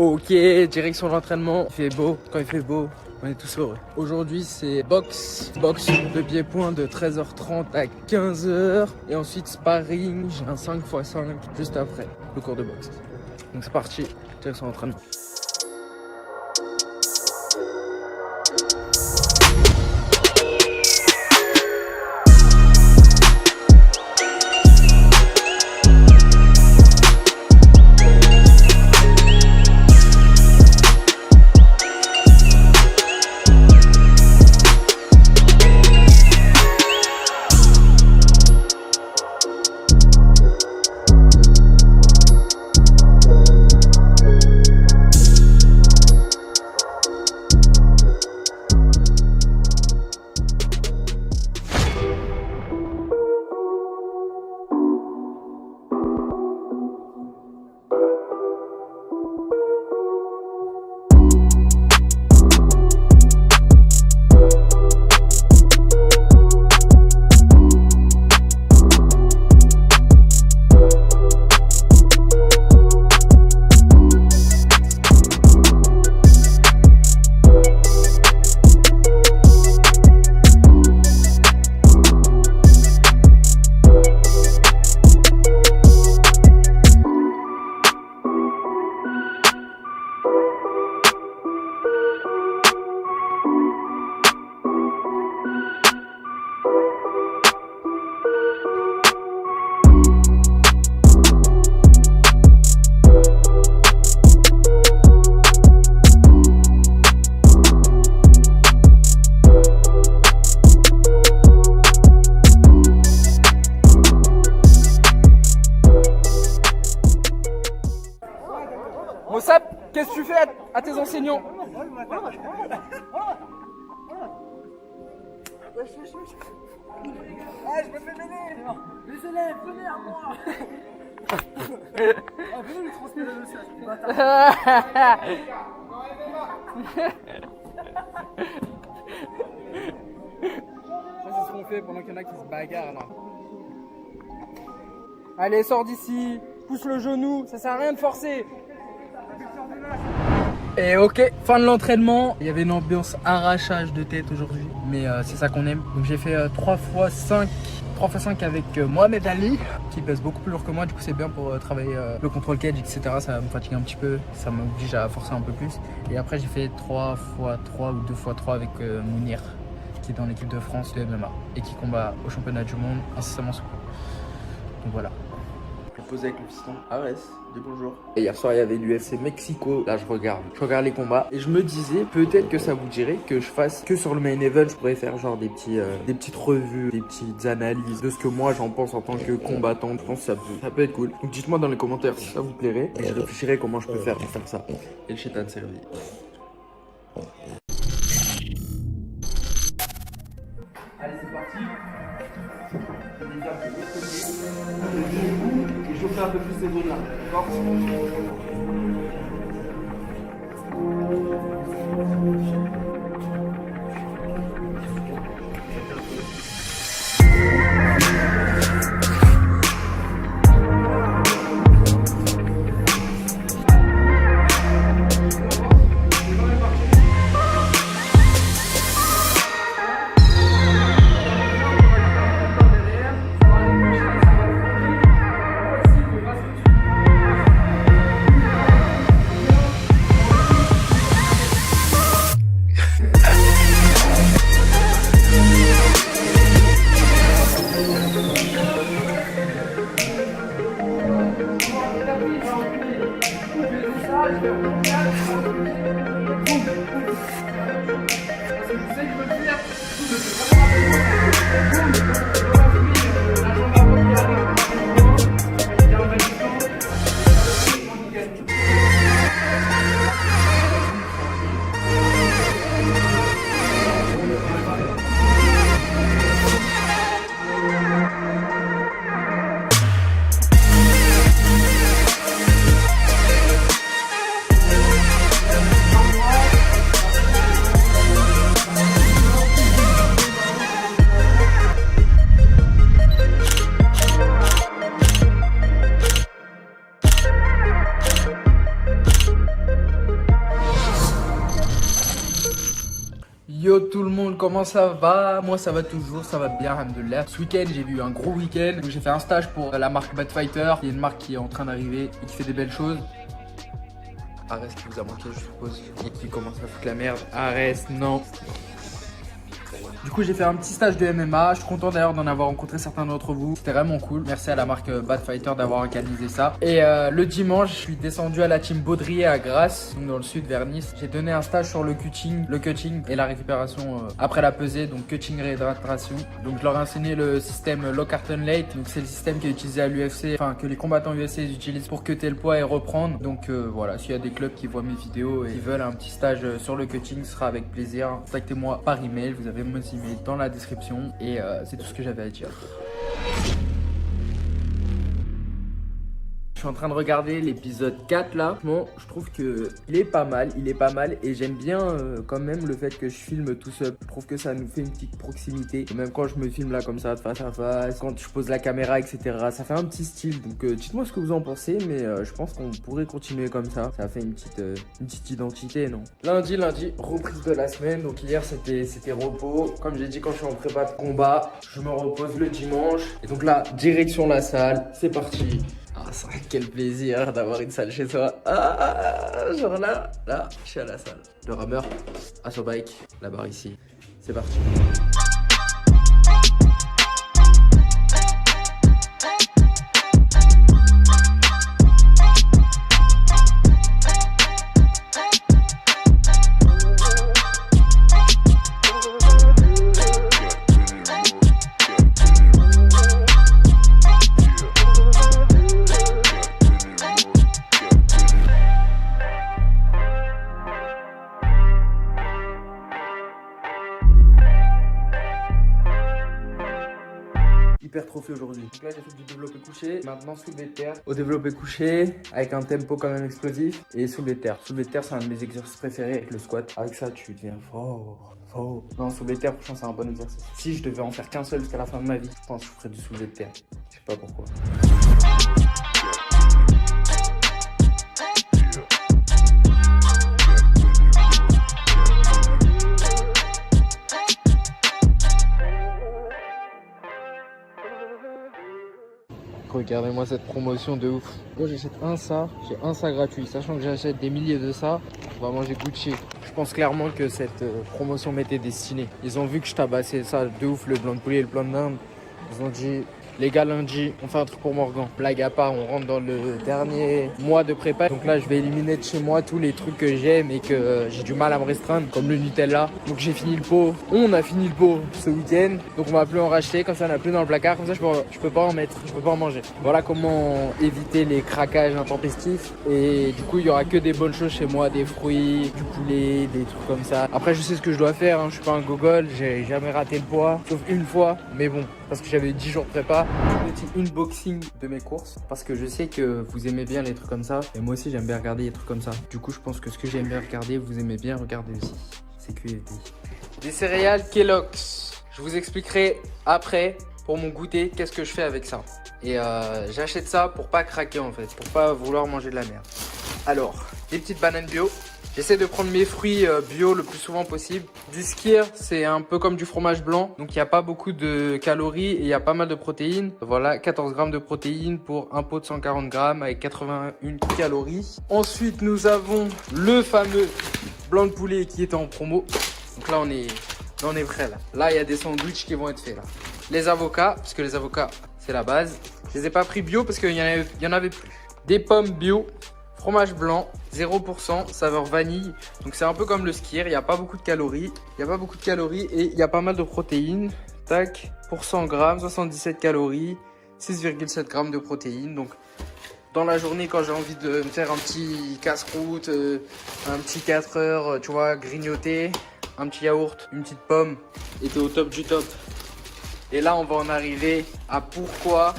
Ok, direction l'entraînement. Il fait beau, quand il fait beau, on est tous heureux. Aujourd'hui c'est boxe de pied-point de 13h30 à 15h. Et ensuite sparring, j'ai un 5x5 juste après le cours de boxe. Donc c'est parti, direction l'entraînement. Mossab, qu'est-ce que tu fais à tes enseignants? Ah, je me fais mêler. Les élèves, venez à moi. Ah, venez lui transmettre le message, bâtard. Ça c'est ce qu'on fait pendant qu'il y en a qui se bagarrent là. Allez, sors d'ici, pousse le genou, ça sert à rien de forcer. Et ok, fin de l'entraînement. Il y avait une ambiance arrachage de tête aujourd'hui, mais c'est ça qu'on aime. Donc j'ai fait 3x5 avec Mohamed Ali, qui pèse beaucoup plus lourd que moi. Du coup c'est bien pour travailler le contrôle cage, etc. Ça me fatigue un petit peu, ça m'oblige à forcer un peu plus. Et après j'ai fait 3x3 ou 2x3 avec Mounir, qui est dans l'équipe de France de MMA et qui combat au championnat du monde incessamment sous peu. Donc voilà. Je vais poser avec le piston. Ares, dis bonjour. Et hier soir il y avait l'UFC Mexico. Là je regarde les combats et je me disais peut-être que ça vous dirait que je fasse que sur le main event. Je pourrais faire genre des petites revues, des petites analyses de ce que moi j'en pense en tant que combattant. Je pense que ça peut être cool. Donc dites-moi dans les commentaires si ça vous plairait et je réfléchirai comment je peux faire pour faire ça. Et le chétan servi. Allez c'est parti. Et chauffer un peu plus ces zones-là, d'accord? comment ça va? Moi ça va toujours, ça va bien, alhamdoulilah. Ce week-end j'ai eu un gros week-end. J'ai fait un stage pour la marque Bad Fighter, qui est une marque qui est en train d'arriver et qui fait des belles choses. Arès qui vous a manqué je suppose, et qui commence à foutre la merde. Arès, non. Du coup j'ai fait un petit stage de MMA, je suis content d'ailleurs d'en avoir rencontré certains d'entre vous. C'était vraiment cool, merci à la marque Bad Fighter d'avoir organisé ça. Et le dimanche je suis descendu à la team Baudrier à Grasse, donc dans le sud vers Nice. J'ai donné un stage sur le cutting et la récupération après la pesée, donc cutting réhydratation. Donc je leur ai enseigné le système Low Carton Late, donc c'est le système qui est utilisé à l'UFC, enfin que les combattants UFC utilisent pour cutter le poids et reprendre. Donc voilà, s'il y a des clubs qui voient mes vidéos et qui veulent un petit stage sur le cutting, ce sera avec plaisir. Contactez-moi par email, vous avez mon email dans la description et c'est tout ce que j'avais à dire. Je suis en train de regarder l'épisode 4 là. Bon, je trouve que il est pas mal et j'aime bien quand même le fait que je filme tout seul. Je trouve que ça nous fait une petite proximité. Et même quand je me filme là comme ça de face à face, quand je pose la caméra etc. Ça fait un petit style. Donc dites-moi ce que vous en pensez, mais je pense qu'on pourrait continuer comme ça. Ça fait une petite identité, non? Lundi, reprise de la semaine. Donc hier c'était repos. Comme j'ai dit, quand je suis en prépa de combat, je me repose le dimanche. Et donc là, direction la salle, c'est parti. Ah, c'est vrai, quel plaisir d'avoir une salle chez soi. Ah, genre là, je suis à la salle. Le rameur, à son bike, la barre ici. C'est parti. Hypertrophie aujourd'hui. Donc là j'ai fait du développé couché, maintenant soulevé de terre. Au développé couché, avec un tempo quand même explosif. Et soulevé de terre. Soulevé de terre c'est un de mes exercices préférés avec le squat. Avec ça tu deviens fort. Non, soulevé de terre franchement c'est un bon exercice. Si je devais en faire qu'un seul jusqu'à la fin de ma vie, je pense que je ferais du soulevé de terre. Je sais pas pourquoi. Regardez-moi cette promotion de ouf. Moi j'achète un ça, j'ai un ça gratuit. Sachant que j'achète des milliers de ça, on va manger Gucci. Je pense clairement que cette promotion m'était destinée. Ils ont vu que je tabassais ça de ouf, le blanc de poulet et le blanc de dinde. Ils ont dit, les gars lundi, on fait un truc pour Morgan. Blague à part, on rentre dans le dernier mois de prépa. Donc là je vais éliminer de chez moi tous les trucs que j'aime et que j'ai du mal à me restreindre, comme le Nutella. Donc j'ai fini le pot, on a fini le pot ce week-end. Donc on va plus en racheter, comme ça on n'a plus dans le placard. Comme ça je peux pas en mettre, je peux pas en manger. Voilà comment éviter les craquages intempestifs. Et du coup il y aura que des bonnes choses chez moi, des fruits, du poulet, des trucs comme ça. Après je sais ce que je dois faire, hein. Je suis pas un gogol, j'ai jamais raté le poids, sauf une fois. Mais bon, parce que j'avais 10 jours de prépa. Petit unboxing de mes courses parce que je sais que vous aimez bien les trucs comme ça et moi aussi j'aime bien regarder les trucs comme ça. Du coup je pense que ce que j'aime bien regarder, vous aimez bien regarder aussi. C'est QFD. Des céréales Kellogg's. Je vous expliquerai après pour mon goûter qu'est-ce que je fais avec ça. Et j'achète ça pour pas craquer en fait, pour pas vouloir manger de la merde. Alors, des petites bananes bio. J'essaie de prendre mes fruits bio le plus souvent possible. Du skyr, c'est un peu comme du fromage blanc. Donc il n'y a pas beaucoup de calories et il y a pas mal de protéines. Voilà, 14 grammes de protéines pour un pot de 140 grammes avec 81 calories. Ensuite, nous avons le fameux blanc de poulet qui est en promo. Donc là, on est prêt là. Là, il y a des sandwichs qui vont être faits là. Les avocats, parce que les avocats, c'est la base. Je les ai pas pris bio parce qu'il y en avait plus. Des pommes bio. Fromage blanc, 0%, saveur vanille. Donc c'est un peu comme le skyr, il n'y a pas beaucoup de calories. Et il y a pas mal de protéines. Tac, pour 100 grammes, 77 calories, 6,7 grammes de protéines. Donc dans la journée, quand j'ai envie de me faire un petit casse-croûte, un petit 4 heures, tu vois, grignoter, un petit yaourt, une petite pomme, et t'es au top du top. Et là, on va en arriver à pourquoi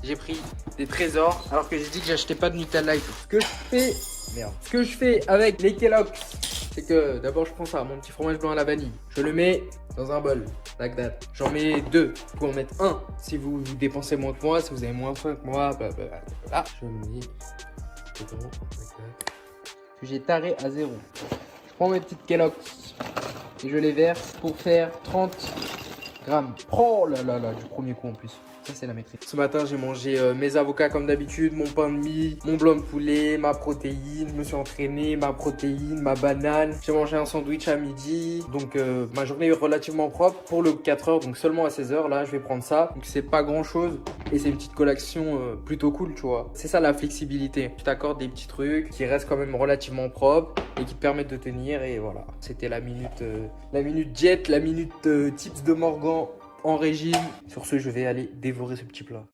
j'ai pris des trésors alors que j'ai dit que j'achetais pas de Nutella et tout. Ce que je fais avec les Kellogg's, c'est que d'abord je prends ça, mon petit fromage blanc à la vanille. Je le mets dans un bol, like that. J'en mets 2, vous pouvez en mettre 1 si vous dépensez moins que moi, si vous avez moins faim que moi, blablabla. Je mets dedans, like that. Puis j'ai taré à 0. Je prends mes petites Kellogg's. et je les verse pour faire 30 grammes. Oh là là là, du premier coup en plus. Ça, c'est la maîtrise. Ce matin, j'ai mangé mes avocats comme d'habitude, mon pain de mie, mon blanc de poulet, ma protéine. Je me suis entraîné, ma protéine, ma banane. J'ai mangé un sandwich à midi. Donc, ma journée est relativement propre pour le 4 heures. Donc, seulement à 16 heures. Là, je vais prendre ça. Donc, c'est pas grand chose. Et c'est une petite collation plutôt cool, tu vois. C'est ça la flexibilité. Tu t'accordes des petits trucs qui restent quand même relativement propres et qui te permettent de tenir. Et voilà. C'était la minute jet, la minute tips de Morgan en régime. Sur ce, je vais aller dévorer ce petit plat.